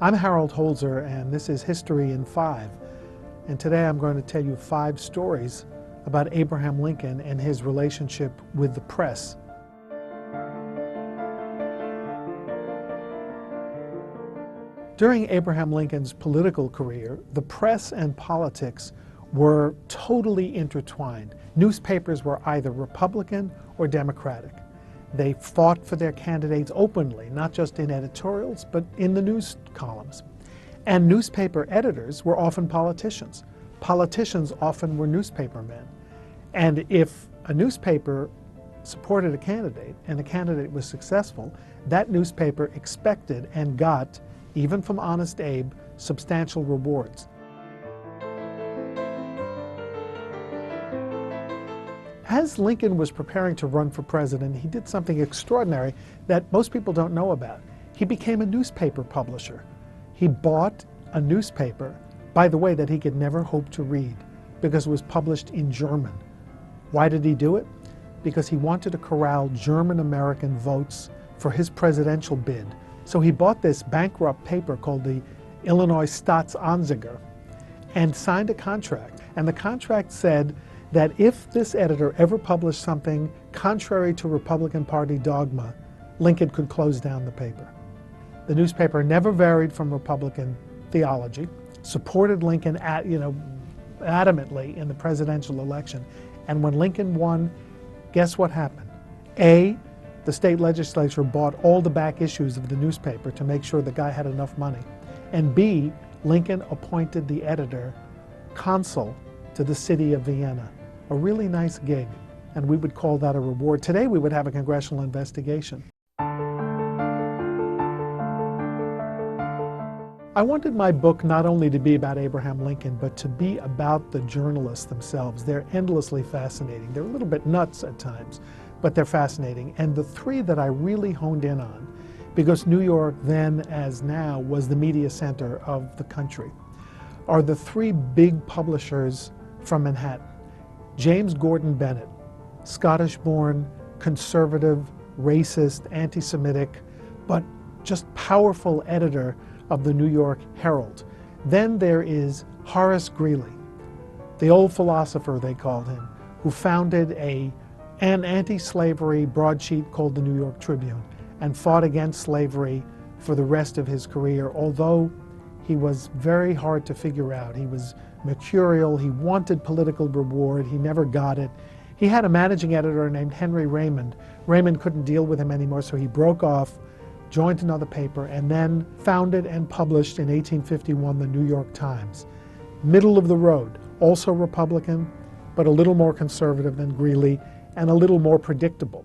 I'm Harold Holzer, and this is History in 5. And today I'm going to tell you 5 stories about Abraham Lincoln and his relationship with the press. During Abraham Lincoln's political career, the press and politics were totally intertwined. Newspapers were either Republican or Democratic. They fought for their candidates openly, not just in editorials, but in the news columns. And newspaper editors were often politicians. Politicians often were newspapermen. And if a newspaper supported a candidate and the candidate was successful, that newspaper expected and got, even from Honest Abe, substantial rewards. As Lincoln was preparing to run for president, he did something extraordinary that most people don't know about. He became a newspaper publisher. He bought a newspaper, by the way, that he could never hope to read because it was published in German. Why did he do it? Because he wanted to corral German-American votes for his presidential bid. So he bought this bankrupt paper called the Illinois Staatsanzeiger and signed a contract. And the contract said that if this editor ever published something contrary to Republican Party dogma, Lincoln could close down the paper. The newspaper never varied from Republican theology, supported Lincoln adamantly in the presidential election, and when Lincoln won, guess what happened? A, the state legislature bought all the back issues of the newspaper to make sure the guy had enough money, and B, Lincoln appointed the editor consul to the city of Vienna. A really nice gig, and we would call that a reward. Today we would have a congressional investigation. I wanted my book not only to be about Abraham Lincoln, but to be about the journalists themselves. They're endlessly fascinating. They're a little bit nuts at times, but they're fascinating. And the 3 that I really honed in on, because New York then as now was the media center of the country, are the 3 big publishers from Manhattan. James Gordon Bennett, Scottish-born, conservative, racist, anti-Semitic, but just powerful editor of the New York Herald. Then there is Horace Greeley, the old philosopher they called him, who founded an anti-slavery broadsheet called the New York Tribune and fought against slavery for the rest of his career, although he was very hard to figure out. He was mercurial, he wanted political reward, he never got it. He had a managing editor named Henry Raymond. Raymond couldn't deal with him anymore, so he broke off, joined another paper, and then founded and published in 1851 the New York Times. Middle of the road, also Republican, but a little more conservative than Greeley, and a little more predictable.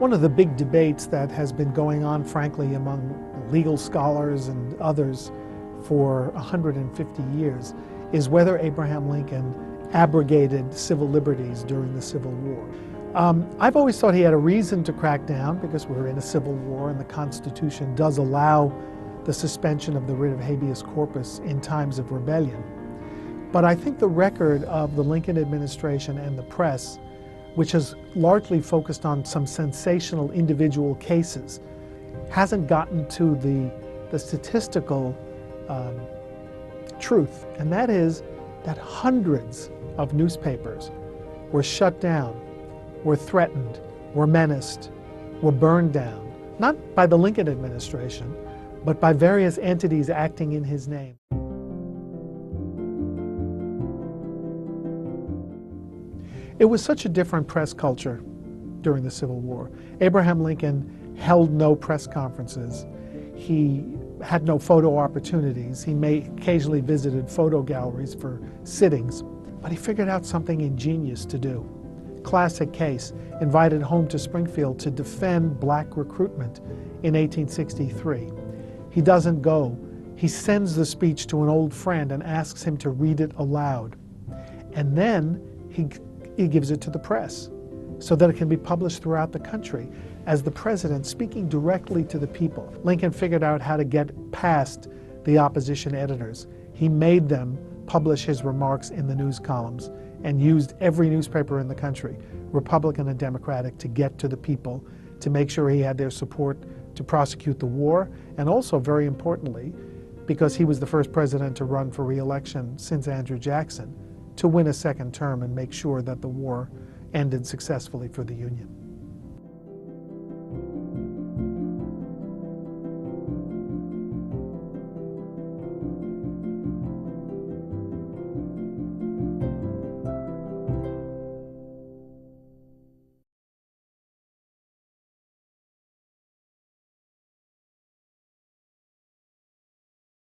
One of the big debates that has been going on, frankly, among legal scholars and others for 150 years is whether Abraham Lincoln abrogated civil liberties during the Civil War. I've always thought he had a reason to crack down because we're in a civil war and the Constitution does allow the suspension of the writ of habeas corpus in times of rebellion. But I think the record of the Lincoln administration and the press, which has largely focused on some sensational individual cases, hasn't gotten to the statistical truth, and that is that hundreds of newspapers were shut down, were threatened, were menaced, were burned down, not by the Lincoln administration, but by various entities acting in his name. It was such a different press culture during the Civil War. Abraham Lincoln held no press conferences. He had no photo opportunities. He occasionally visited photo galleries for sittings, but he figured out something ingenious to do. Classic case, invited home to Springfield to defend black recruitment in 1863. He doesn't go. He sends the speech to an old friend and asks him to read it aloud. And then he gives it to the press so that it can be published throughout the country as the president speaking directly to the people. Lincoln figured out how to get past the opposition editors. He made them publish his remarks in the news columns and used every newspaper in the country, Republican and Democratic, to get to the people to make sure he had their support to prosecute the war, and also, very importantly, because he was the first president to run for re-election since Andrew Jackson, to win a second term and make sure that the war ended successfully for the Union.